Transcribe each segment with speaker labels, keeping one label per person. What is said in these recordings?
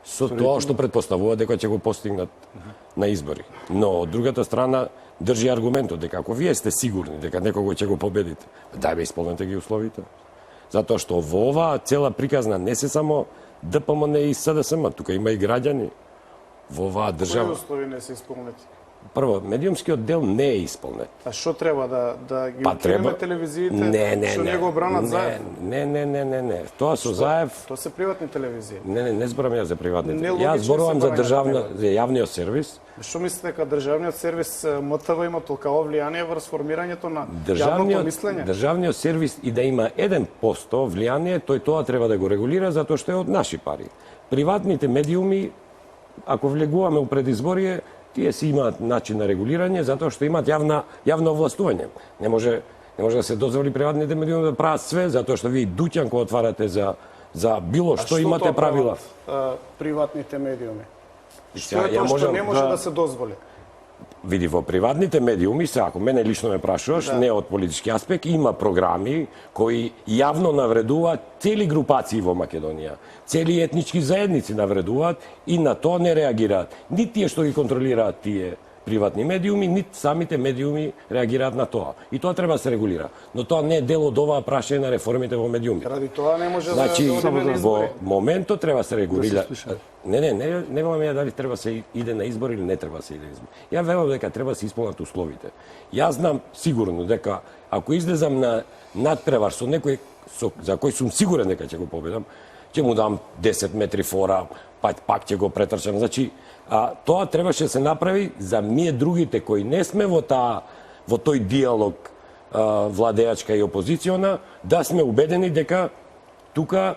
Speaker 1: со тоа што предпоставува дека ќе го постигнат на избори. Но од другата страна држи аргументот дека ако вие сте сигурни дека некого ќе го победите, дај исполнете ги условите. Затоа што во оваа цела приказна не се само ДПМН и СДСМ, тука има и граѓани во оваа држава.
Speaker 2: Кои услови не се исполнети?
Speaker 1: Прво, медиумскиот дел не е исполнет.
Speaker 2: А што треба да ги укинеме телевизиите што не го бранат Заев?
Speaker 1: Не. Тоа со Заев...
Speaker 2: Тоа се приватни телевизии.
Speaker 1: Не зборам ја за приватните. Јас зборувам за јавниот сервис.
Speaker 2: Што мислите дека државниот сервис МТВ има толкаво влијание врз формирањето на јавното мислење?
Speaker 1: Државниот сервис и да има 1% влијание, тој тоа треба да го регулира затоа што е од наши пари. Приватните медиуми, ако влегуваме у предизборие, тие си имаат начин на регулирање затоа што имаат јавно овластување. Не може да се дозволи приватните медиуми да прават све затоа што ви дуќан кога отварате за било што имате правила.
Speaker 2: Приватните медиуми. Што е тоа што не може да се дозволи?
Speaker 1: Види, во приватните медиуми, ако мене лично ме прашуваш, не од политички аспект, има програми кои јавно навредуваат цели групации во Македонија. Цели етнички заедници навредуваат и на тоа не реагираат. Ни тие што ги контролираат тие приватни медиуми, ни самите медиуми реагираат на тоа. И тоа треба да се регулира. Но тоа не е дел од оваа прашање на реформите во медиумите.
Speaker 2: Ради тоа не може да
Speaker 1: одиме на избори. Во моментот треба да се регулира. Не велам ја дали треба се иде на избори или не треба да се иде на избори. Ја велам дека треба да се исполнат условите. Јас знам сигурно дека ако излезам на надпревар со некој за кој сум сигурен дека ќе го победам, ќе му дам 10 метри фора, пак ќе го претрчам. Значи, тоа требаше да се направи за ние другите кои не сме во тој диалог владеачка и опозициона, да сме убедени дека тука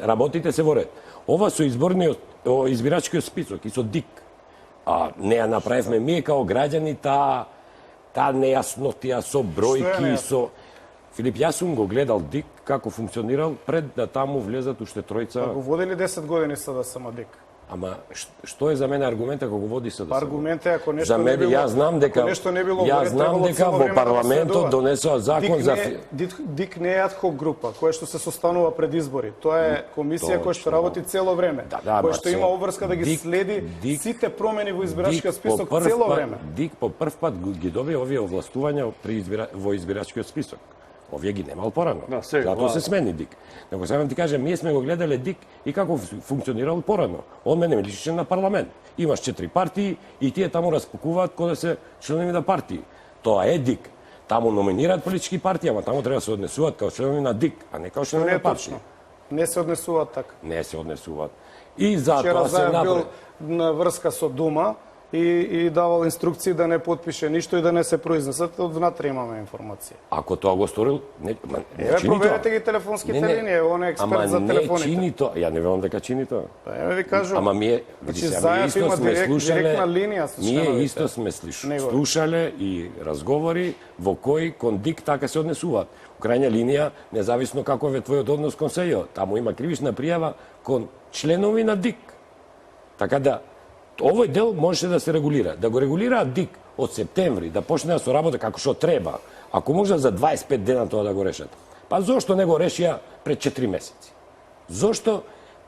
Speaker 1: работите се во ред. Ова со избирачкиот список и со ДИК, не ја направивме ние као граѓани таа нејаснотија со бројки, со... Филип, јас сум го гледал ДИК како функционирал пред да таму влезат уште тројца...
Speaker 2: Го водели 10 години СДСМ ДИК.
Speaker 1: Ама што е за мене аргумент ако го води СДСМ?
Speaker 2: Аргумент е ако нешто
Speaker 1: не било... Јас знам дека во парламентот донесоа закон за...
Speaker 2: ДИК не е адхок група која што се состанува пред избори. Тоа е комисија која што работи цело време. Која што има обврска да ги следи сите промени во избирачкиот список цело време.
Speaker 1: ДИК по прв пат ги добија овие овластувања во избирачкиот список. Овие ги немал порано. Затоа се смени ДИК. Него сам ти кажам, ние сме го гледале ДИК и како функционирал порано. Он мене личеше на парламент. Имаш 4 партии и тие таму распакуваат кои да се членови на партии. Тоа е ДИК. Таму номинираат политички партии, ама таму треба да се однесуваат како членови на ДИК, а не како членови на партии.
Speaker 2: Не се однесуваат така.
Speaker 1: Не се однесуваат. И затоа се направи
Speaker 2: на врска со Дума и давал инструкции да не подпише ништо и да не се произнесат, од внатре имаме информација.
Speaker 1: Ако тоа го сторил, не чини тоа.
Speaker 2: Проверете ги телефонските линии, он е експерт за телефоните.
Speaker 1: Ама не чини тоа. Ја не велам дека чини тоа.
Speaker 2: Еве ви кажувам.
Speaker 1: Ама ние
Speaker 2: исто сме слушале,
Speaker 1: ние исто сме слушале и разговори во кои кон ДИК така се однесуваат. У крајна линија, независно каков е твојот однос кон СЈО, таму има кривична пријава кон членови на ДИК. Така да овој дел можеше да се регулира. Да го регулираат ДИК од септември, да почне да се работа како што треба. Ако може за 25 дена тоа да го решат. Па зошто не го решија пред 4 месеци? Зошто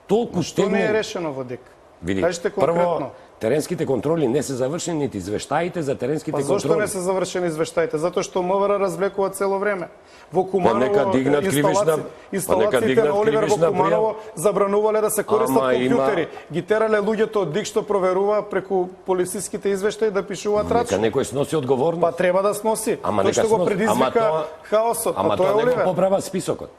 Speaker 1: толку
Speaker 2: Што не е решено во ДИК?
Speaker 1: Види,
Speaker 2: кажете конкретно.
Speaker 1: Теренските контроли не се завршени, нити извештаите за теренските контроли.
Speaker 2: Па зошто не се завршени извештаите? Затоа што МВР развлекува цело време. Во Куманово инсталациите на Оливер во Куманово забранувале да се користат компјутери. Ги терале луѓето од ДИК што проверува преку полициските извештаи да пишуваат рачно.
Speaker 1: Нека некој сноси одговорност.
Speaker 2: Па треба да сноси. Тој што го предизвика хаосот, па тоа е Оливер.
Speaker 1: Ама тоа не поправа списокот.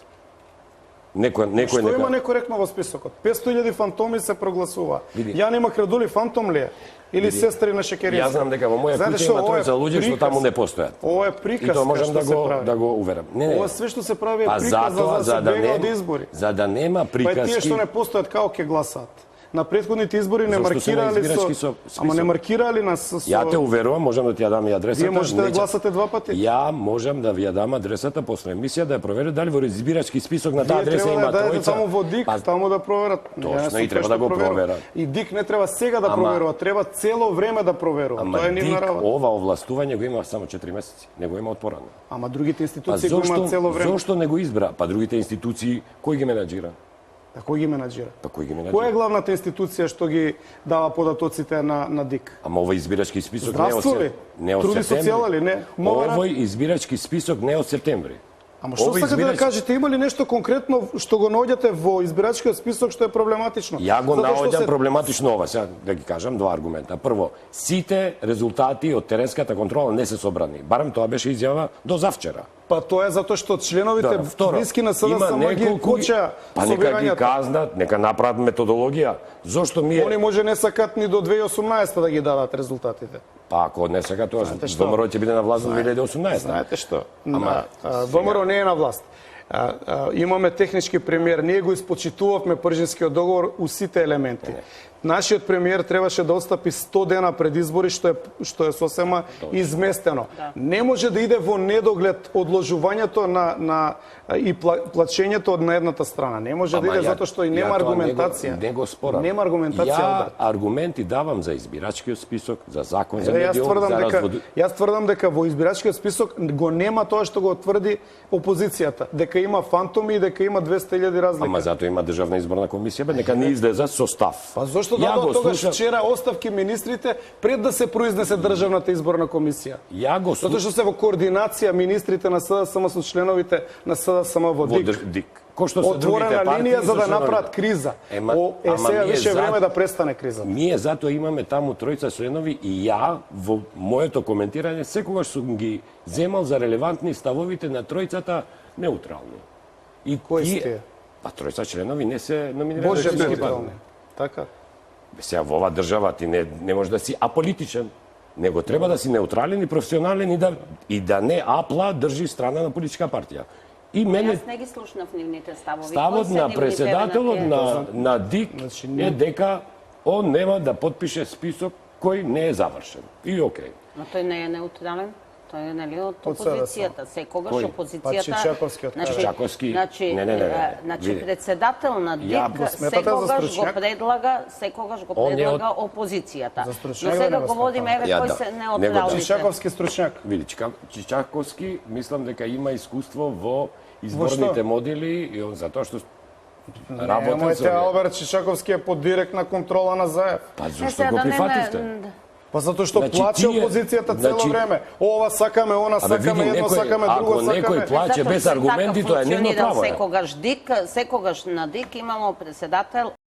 Speaker 2: Што има некоректно во списокот? 500.000 фантоми се прогласува. Јани Махрадули фантом ли е? Или сестри на Шекерица?
Speaker 1: Јас знам дека во моја куќа има тројца луѓе што таму не постојат.
Speaker 2: Ова е приказ.
Speaker 1: И тоа можам да го уверам.
Speaker 2: Ова све што се прави е приказ за да се бега од избори.
Speaker 1: За да нема приказки.
Speaker 2: Па тие што не постојат како ќе гласаат? На претходните избори не маркирале ама не маркирале нас со...
Speaker 1: Ја те уверувам, можам да ти ја дам и адресата.
Speaker 2: Вие можете да гласате 2 пати.
Speaker 1: Ја можам да ви ја дам адресата после емисија да ја проверат дали во избирачки список на таа адреса има тројца.
Speaker 2: Вие треба да таму во ДИК, таму да проверат.
Speaker 1: Точно, и треба да го проверат.
Speaker 2: И ДИК не треба сега да проверува, треба цело време да проверува. Тоа е нивна работа.
Speaker 1: Ова овластување го има само 4 месеци, не го има од порано.
Speaker 2: Ама другите институции го имаат цело време.
Speaker 1: Зошто не го избра? Па другите институции кој ги менаџира?
Speaker 2: Да, кој ги менаџира?
Speaker 1: Па кој ги менаџира?
Speaker 2: Која е главната институција што ги дава податоците на ДИК?
Speaker 1: Ама овој избирачки список
Speaker 2: Здравство ли?
Speaker 1: не од
Speaker 2: Труди
Speaker 1: септември.
Speaker 2: социјала ли? Не.
Speaker 1: Овој избирачки список не од септември.
Speaker 2: Ама што сакате да кажете, има ли нешто конкретно што го наоѓате во избирачкиот список што е проблематично?
Speaker 1: Ја го наоѓам проблематично ова, сега да ги кажам два аргумента. Прво, сите резултати од теренската контрола не се собрани. Барем тоа беше изјава до завчера.
Speaker 2: Па тоа е затоа што членовите блиски на СДСМ ги куча
Speaker 1: па нека ги казнат, нека направат методологија. Зошто ми е...
Speaker 2: Они може не сакат ни до 2018 да ги дадат резултатите.
Speaker 1: Па ако не сакат тоа, ВМРО ќе биде на власт во 2018.
Speaker 2: Знаете што? ВМРО не е на власт. Имаме технички премиер, ние го испочитувавме Пржинскиот договор у сите елементи. Нашиот премиер требаше да отстапи 100 дена пред избори, што е сосема изместено. Не може да иде во недоглед одложувањето и плачењето од на едната страна. Не може да иде затоа што и нема аргументација.
Speaker 1: Не го спорам.
Speaker 2: Нема аргументација.
Speaker 1: Ја аргументи давам за избирачкиот список, за закон за медиум,
Speaker 2: Јас тврдам дека во избирачкиот список го нема тоа што го тврди опозицијата, дека има фантоми и дека има 200.000 разлика.
Speaker 1: Ама затоа има државна изборна комисија, нека не излезат со став.
Speaker 2: Па зошто дадоа тогаш вчера оставки министрите пред да се произнесе државната изборна комисија? Затоа што се во координација министрите на СДСМ со членовите на СДСМ во ДИК. Отворена линија за да направат криза. Сега више време да престане кризата.
Speaker 1: Ние затоа имаме таму тројца членови и ја во моето коментирање секогаш сум ги земал за релевантни ставовите на тројцата неутрални.
Speaker 2: И кои сте?
Speaker 1: Па тројца членови не се номинирани.
Speaker 2: Боже неутрални. Така.
Speaker 1: Сега во оваа држава ти не може да си аполитичен, него треба да си неутрален и професионален и да не апла држи страна на политичка партија. И мене
Speaker 3: Јас не ги слушнав нивните ставови.
Speaker 1: Ставот на председателот на ДИК е дека он нема да потпише список кој не е завршен. И окей.
Speaker 3: Но тој не е неутрален. Тој е нели од опозицијата. Секогаш опозицијата.
Speaker 1: Чичаковски.
Speaker 3: Значи председател на ДИК секогаш го предлага опозицијата. Но сега говориме еве кој се неутралните.
Speaker 2: Чичаковски стручњак.
Speaker 1: Види, Чичаковски мислам дека има искуство во изборните модели и он затоа што работел со...
Speaker 2: Мојте Алберт Чичаковски е под директна контрола на ЗАЕВ.
Speaker 1: Па зашто го прифативте?
Speaker 2: Па затоа што плаче опозицијата цело време. Ова сакаме, она сакаме, едно сакаме, друго сакаме.
Speaker 1: Ако некој плаче без аргументи, тоа е нивно право.
Speaker 3: Секогаш на ДИК имало председател